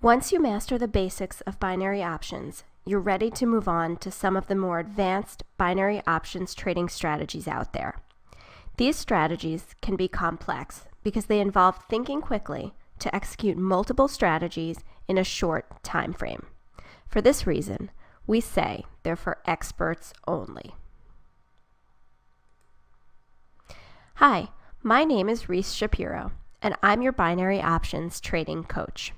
Once you master the basics of binary options, you're ready to move on to some of the more advanced binary options trading strategies out there. These strategies can be complex because they involve thinking quickly to execute multiple strategies in a short time frame. For this reason, we say they're for experts only. Hi, my name is Reese Shapiro, and I'm your binary options trading coach.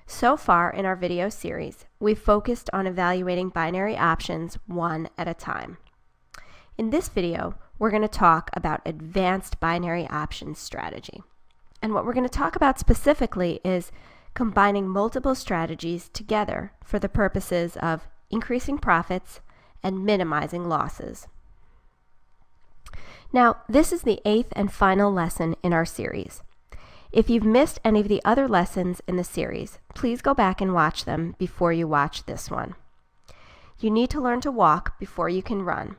So far in our video series, we've focused on evaluating binary options one at a time. In this video, we're going to talk about advanced binary options strategy. And what we're going to talk about specifically is combining multiple strategies together for the purposes of increasing profits and minimizing losses. Now, this is the 8th and final lesson in our series. If you've missed any of the other lessons in the series, please go back and watch them before you watch this one. You need to learn to walk before you can run,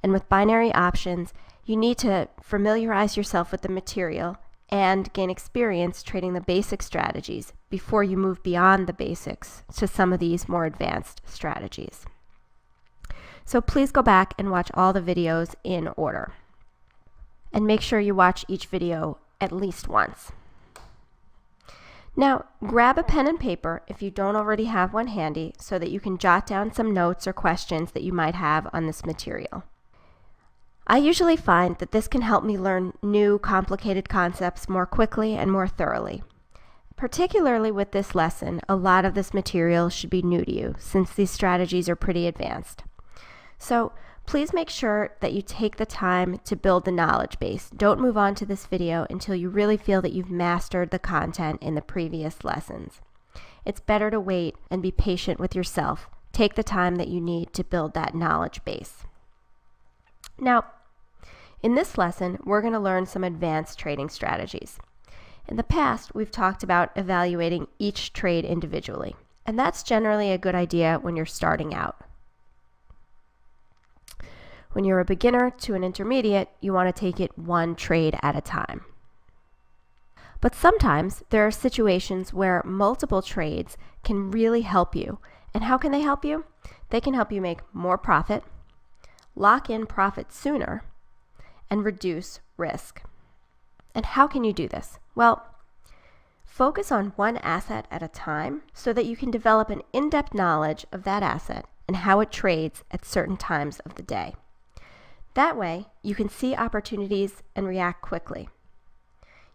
and with binary options, you need to familiarize yourself with the material and gain experience trading the basic strategies before you move beyond the basics to some of these more advanced strategies. So please go back and watch all the videos in order. And make sure you watch each video at least once. Now, grab a pen and paper if you don't already have one handy so that you can jot down some notes or questions that you might have on this material. I usually find that this can help me learn new, complicated concepts more quickly and more thoroughly. Particularly with this lesson, a lot of this material should be new to you since these strategies are pretty advanced. So please make sure that you take the time to build the knowledge base. Don't move on to this video until you really feel that you've mastered the content in the previous lessons. It's better to wait and be patient with yourself. Take the time that you need to build that knowledge base. Now, in this lesson, we're going to learn some advanced trading strategies. In the past, we've talked about evaluating each trade individually, and that's generally a good idea when you're starting out. When you're a beginner to an intermediate, you want to take it one trade at a time. But sometimes there are situations where multiple trades can really help you. And how can they help you? They can help you make more profit, lock in profit sooner, and reduce risk. And how can you do this? Well, focus on one asset at a time so that you can develop an in-depth knowledge of that asset and how it trades at certain times of the day. That way, you can see opportunities and react quickly.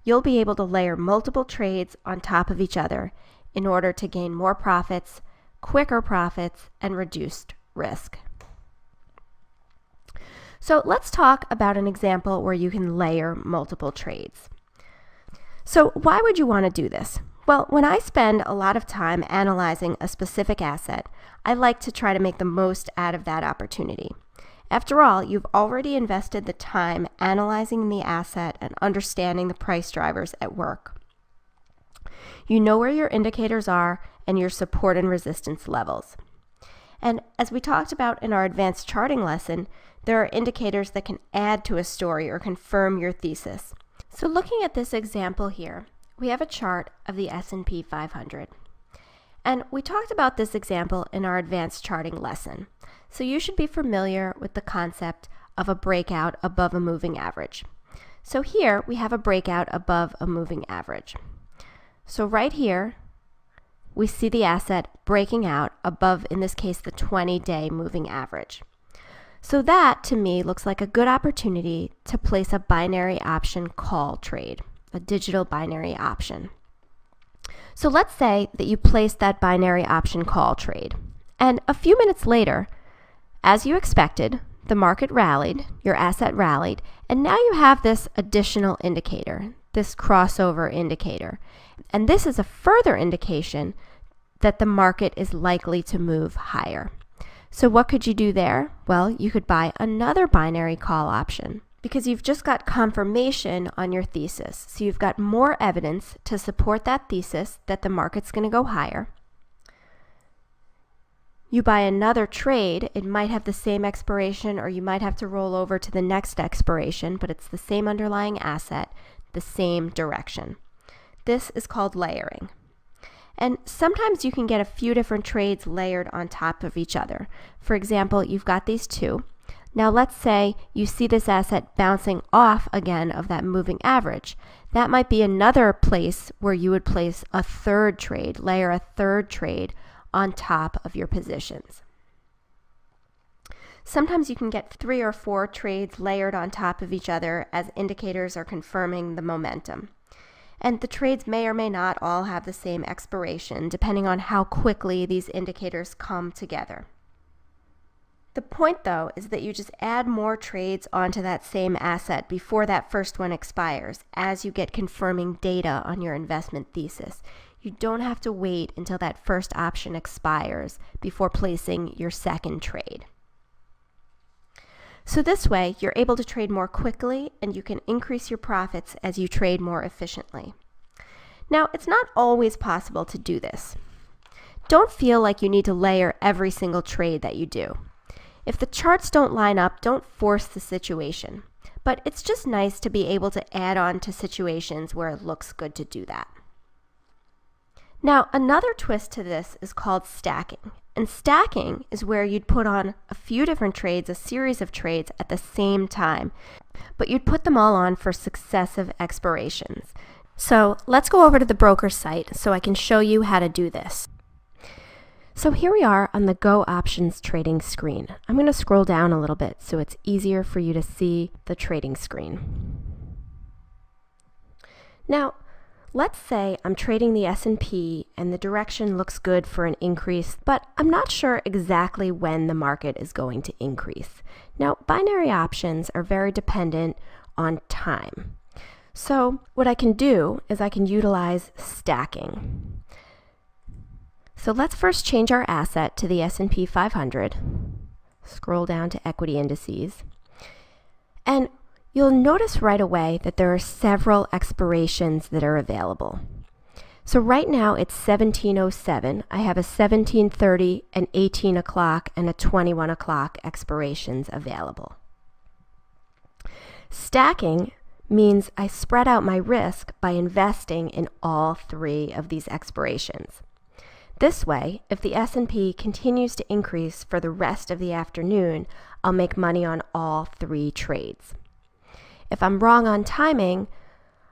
You'll be able to layer multiple trades on top of each other in order to gain more profits, quicker profits, and reduced risk. So let's talk about an example where you can layer multiple trades. So why would you want to do this? Well, when I spend a lot of time analyzing a specific asset, I like to try to make the most out of that opportunity. After all, you've already invested the time analyzing the asset and understanding the price drivers at work. You know where your indicators are and your support and resistance levels. And as we talked about in our advanced charting lesson, there are indicators that can add to a story or confirm your thesis. So looking at this example here, we have a chart of the S&P 500. And we talked about this example in our advanced charting lesson. So you should be familiar with the concept of a breakout above a moving average. So here we have a breakout above a moving average. So right here, we see the asset breaking out above, in this case, the 20-day moving average. So that, to me, looks like a good opportunity to place a binary option call trade, a digital binary option. So let's say that you place that binary option call trade, and a few minutes later, as you expected, the market rallied, your asset rallied, and now you have this additional indicator, this crossover indicator. And this is a further indication that the market is likely to move higher. So what could you do there? Well, you could buy another binary call option because you've just got confirmation on your thesis. So you've got more evidence to support that thesis that the market's going to go higher. You buy another trade, it might have the same expiration or you might have to roll over to the next expiration, but it's the same underlying asset, the same direction. This is called layering. And sometimes you can get a few different trades layered on top of each other. For example, you've got these two. Now let's say you see this asset bouncing off again of that moving average. That might be another place where you would place a third trade, layer a third trade on top of your positions. Sometimes you can get 3 or 4 trades layered on top of each other as indicators are confirming the momentum. And the trades may or may not all have the same expiration, depending on how quickly these indicators come together. The point, though, is that you just add more trades onto that same asset before that first one expires as you get confirming data on your investment thesis. You don't have to wait until that first option expires before placing your second trade. So this way, you're able to trade more quickly and you can increase your profits as you trade more efficiently. Now, it's not always possible to do this. Don't feel like you need to layer every single trade that you do. If the charts don't line up, don't force the situation. But it's just nice to be able to add on to situations where it looks good to do that. Now, another twist to this is called stacking. And stacking is where you'd put on a few different trades, a series of trades at the same time, but you'd put them all on for successive expirations. So let's go over to the broker site so I can show you how to do this. So here we are on the Go Options trading screen. I'm going to scroll down a little bit so it's easier for you to see the trading screen. Now, let's say I'm trading the S&P and the direction looks good for an increase, but I'm not sure exactly when the market is going to increase. Now, binary options are very dependent on time. So what I can do is I can utilize stacking. So let's first change our asset to the S&P 500. Scroll down to equity indices. And you'll notice right away that there are several expirations that are available. So right now it's 1707. I have a 1730, an 18 o'clock, and a 21 o'clock expirations available. Stacking means I spread out my risk by investing in all 3 of these expirations. This way, if the S&P continues to increase for the rest of the afternoon, I'll make money on all 3 trades. If I'm wrong on timing,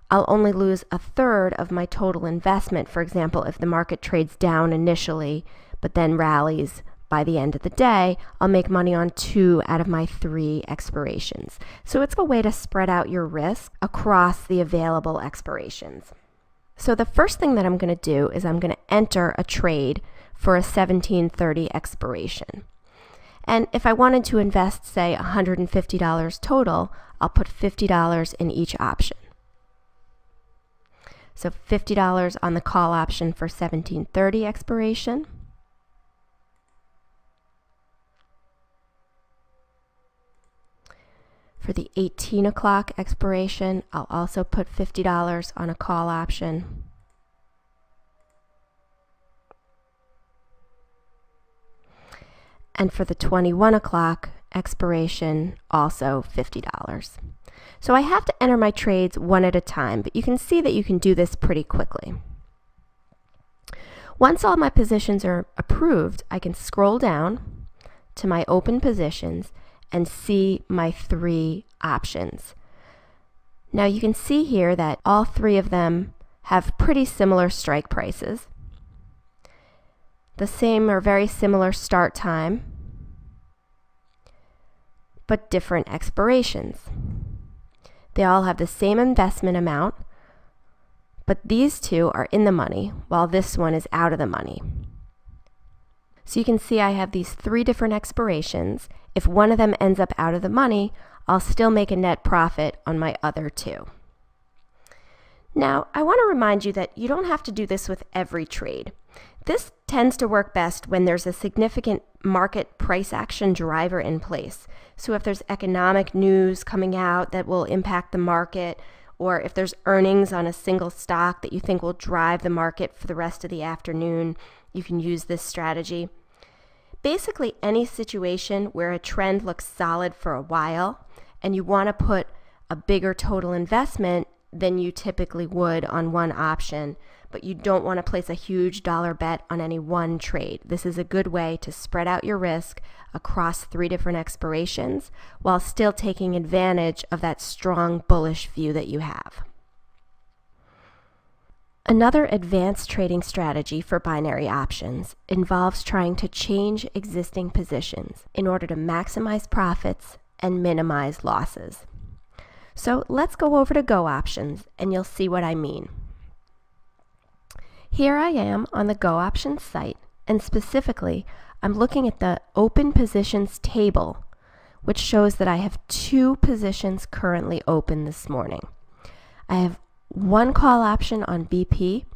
I'll only lose a third of my total investment. For example, if the market trades down initially, but then rallies by the end of the day, I'll make money on 2 out of my 3 expirations. So it's a way to spread out your risk across the available expirations. So the first thing that I'm going to do is I'm going to enter a trade for a 1730 expiration. And if I wanted to invest, say, $150 total, I'll put $50 in each option. So $50 on the call option for 1730 expiration. For the 18 o'clock expiration, I'll also put $50 on a call option. And for the 21 o'clock expiration, also $50. So I have to enter my trades one at a time, but you can see that you can do this pretty quickly. Once all my positions are approved, I can scroll down to my open positions and see my 3 options. Now you can see here that all 3 of them have pretty similar strike prices, the same or very similar start time, but different expirations. They all have the same investment amount, but these 2 are in the money while this one is out of the money. So you can see I have these 3 different expirations. If one of them ends up out of the money, I'll still make a net profit on my other 2. Now, I want to remind you that you don't have to do this with every trade. This tends to work best when there's a significant market price action driver in place. So if there's economic news coming out that will impact the market, or if there's earnings on a single stock that you think will drive the market for the rest of the afternoon, you can use this strategy. Basically, any situation where a trend looks solid for a while and you want to put a bigger total investment than you typically would on one option, but you don't want to place a huge dollar bet on any one trade. This is a good way to spread out your risk across 3 different expirations while still taking advantage of that strong bullish view that you have. Another advanced trading strategy for binary options involves trying to change existing positions in order to maximize profits and minimize losses. So let's go over to Go Options and you'll see what I mean. Here I am on the Go Options site, and specifically I'm looking at the open positions table, which shows that I have 2 positions currently open this morning. I have 1 call option on BP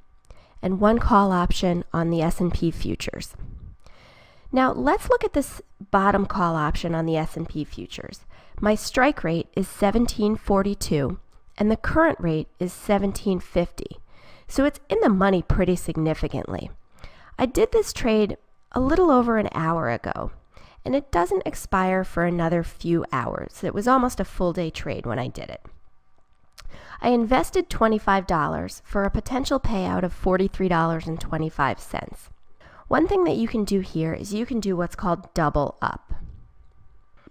and 1 call option on the S&P futures. Now let's look at this bottom call option on the S&P futures. My strike rate is 17.42 and the current rate is 17.50. So it's in the money pretty significantly. I did this trade a little over an hour ago, and it doesn't expire for another few hours. It was almost a full day trade when I did it. I invested $25 for a potential payout of $43.25. One thing that you can do here is you can do what's called double up.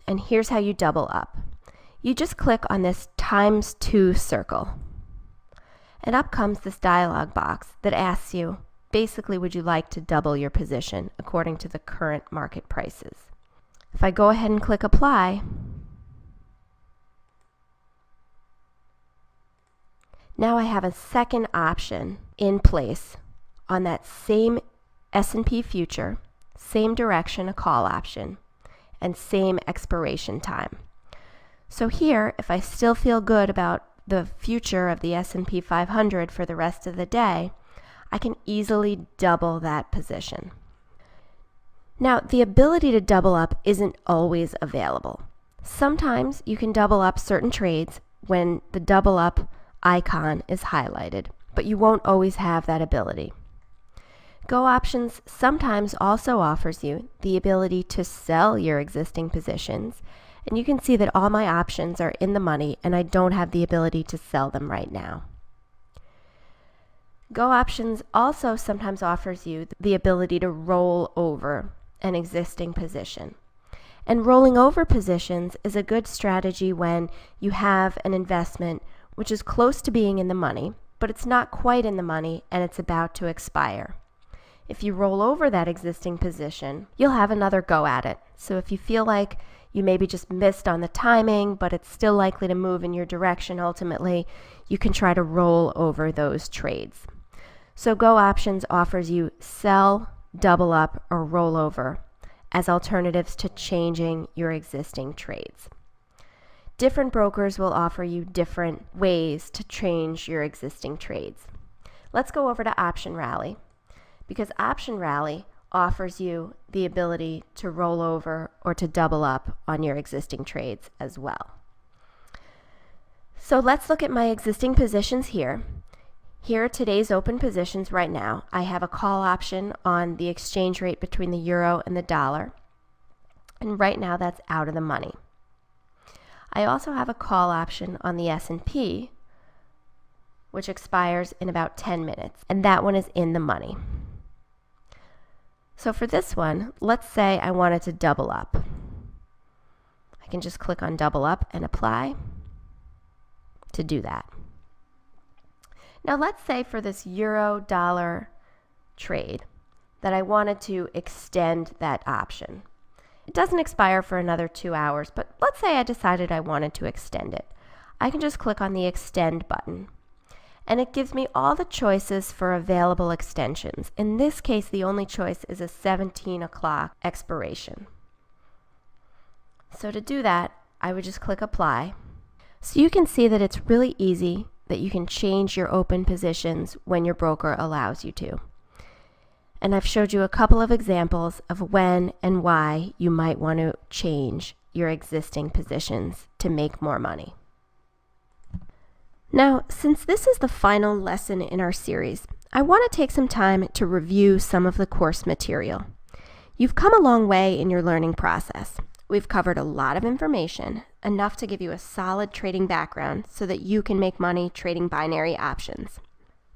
And here's how you double up. You just click on this ×2 circle. And up comes this dialog box that asks you, basically, would you like to double your position according to the current market prices? If I go ahead and click apply, now I have a second option in place on that same S&P future, same direction, a call option, and same expiration time. So here, if I still feel good about the future of the S&P 500 for the rest of the day, I can easily double that position. Now, the ability to double up isn't always available. Sometimes you can double up certain trades when the double up icon is highlighted, but you won't always have that ability. Go Options sometimes also offers you the ability to sell your existing positions, and you can see that all my options are in the money and I don't have the ability to sell them right now. Go Options also sometimes offers you the ability to roll over an existing position. And rolling over positions is a good strategy when you have an investment which is close to being in the money, but it's not quite in the money and it's about to expire. If you roll over that existing position, you'll have another go at it. So if you feel like you maybe just missed on the timing, but it's still likely to move in your direction ultimately, you can try to roll over those trades. So Go Options offers you sell, double up, or roll over as alternatives to changing your existing trades. Different brokers will offer you different ways to change your existing trades. Let's go over to Option Rally, because Option Rally offers you the ability to roll over or to double up on your existing trades as well. So let's look at my existing positions here. Here are today's open positions right now. I have a call option on the exchange rate between the euro and the dollar, and right now that's out of the money. I also have a call option on the S&P, which expires in about 10 minutes, and that one is in the money. So for this one, let's say I wanted to double up. I can just click on double up and apply to do that. Now let's say for this euro dollar trade that I wanted to extend that option. It doesn't expire for another 2 hours, but let's say I decided I wanted to extend it. I can just click on the extend button, and it gives me all the choices for available extensions. In this case, the only choice is a 17 o'clock expiration. So to do that, I would just click apply. So you can see that it's really easy that you can change your open positions when your broker allows you to. And I've showed you a couple of examples of when and why you might want to change your existing positions to make more money. Now, since this is the final lesson in our series, I want to take some time to review some of the course material. You've come a long way in your learning process. We've covered a lot of information, enough to give you a solid trading background so that you can make money trading binary options.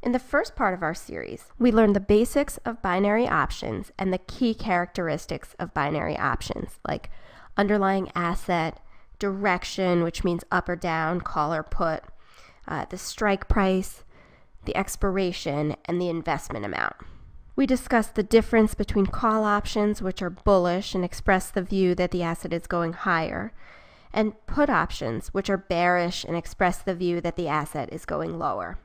In the first part of our series, we learned the basics of binary options and the key characteristics of binary options, like underlying asset, direction, which means up or down, call or put, the strike price, the expiration, and the investment amount. We discussed the difference between call options, which are bullish and express the view that the asset is going higher, and put options, which are bearish and express the view that the asset is going lower.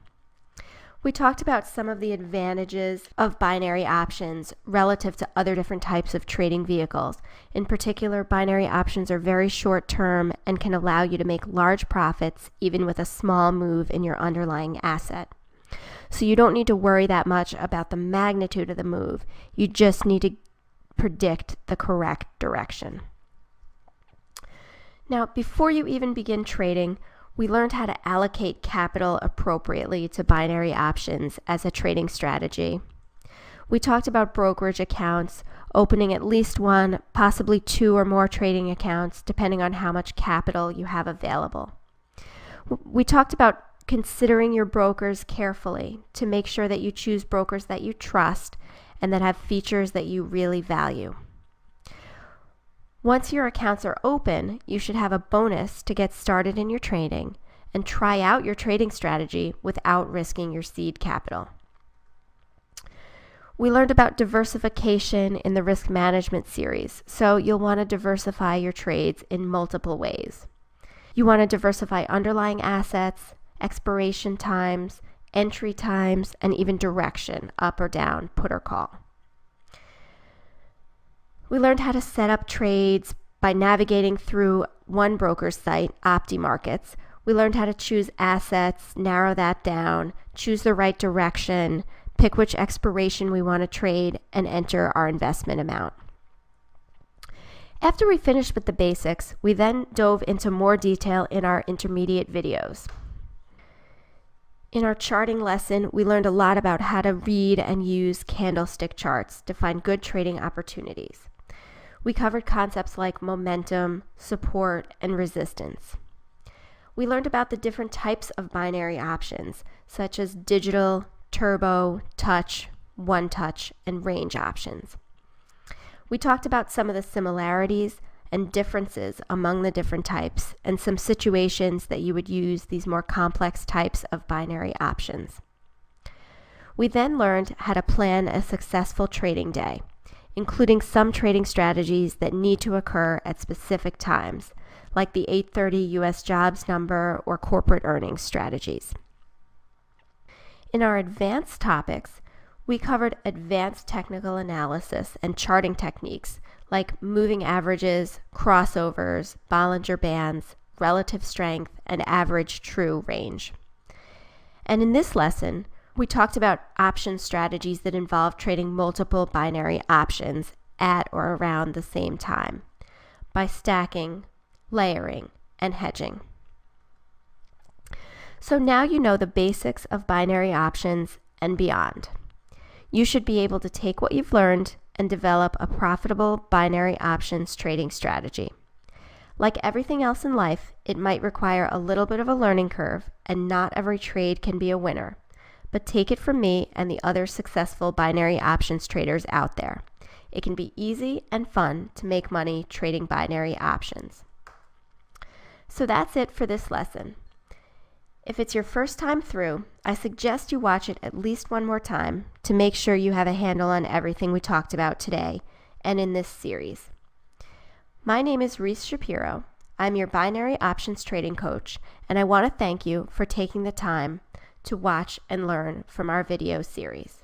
We talked about some of the advantages of binary options relative to other different types of trading vehicles. In particular, binary options are very short term and can allow you to make large profits even with a small move in your underlying asset. So you don't need to worry that much about the magnitude of the move. You just need to predict the correct direction. Now, before you even begin trading, we learned how to allocate capital appropriately to binary options as a trading strategy. We talked about brokerage accounts, opening at least one, possibly two or more trading accounts, depending on how much capital you have available. We talked about considering your brokers carefully to make sure that you choose brokers that you trust and that have features that you really value. Once your accounts are open, you should have a bonus to get started in your trading and try out your trading strategy without risking your seed capital. We learned about diversification in the risk management series, so you'll want to diversify your trades in multiple ways. You want to diversify underlying assets, expiration times, entry times, and even direction, up or down, put or call. We learned how to set up trades by navigating through one broker's site, OptiMarkets. We learned how to choose assets, narrow that down, choose the right direction, pick which expiration we want to trade, and enter our investment amount. After we finished with the basics, we then dove into more detail in our intermediate videos. In our charting lesson, we learned a lot about how to read and use candlestick charts to find good trading opportunities. We covered concepts like momentum, support, and resistance. We learned about the different types of binary options, such as digital, turbo, touch, one touch, and range options. We talked about some of the similarities and differences among the different types and some situations that you would use these more complex types of binary options. We then learned how to plan a successful trading day, including some trading strategies that need to occur at specific times, like the 8:30 U.S. jobs number or corporate earnings strategies. In our advanced topics, we covered advanced technical analysis and charting techniques like moving averages, crossovers, Bollinger Bands, relative strength, and average true range. And in this lesson, we talked about option strategies that involve trading multiple binary options at or around the same time by stacking, layering, and hedging. So now you know the basics of binary options and beyond. You should be able to take what you've learned and develop a profitable binary options trading strategy. Like everything else in life, it might require a little bit of a learning curve, and not every trade can be a winner. But take it from me and the other successful binary options traders out there. It can be easy and fun to make money trading binary options. So that's it for this lesson. If it's your first time through, I suggest you watch it at least one more time to make sure you have a handle on everything we talked about today and in this series. My name is Reese Shapiro. I'm your binary options trading coach, and I want to thank you for taking the time to watch and learn from our video series.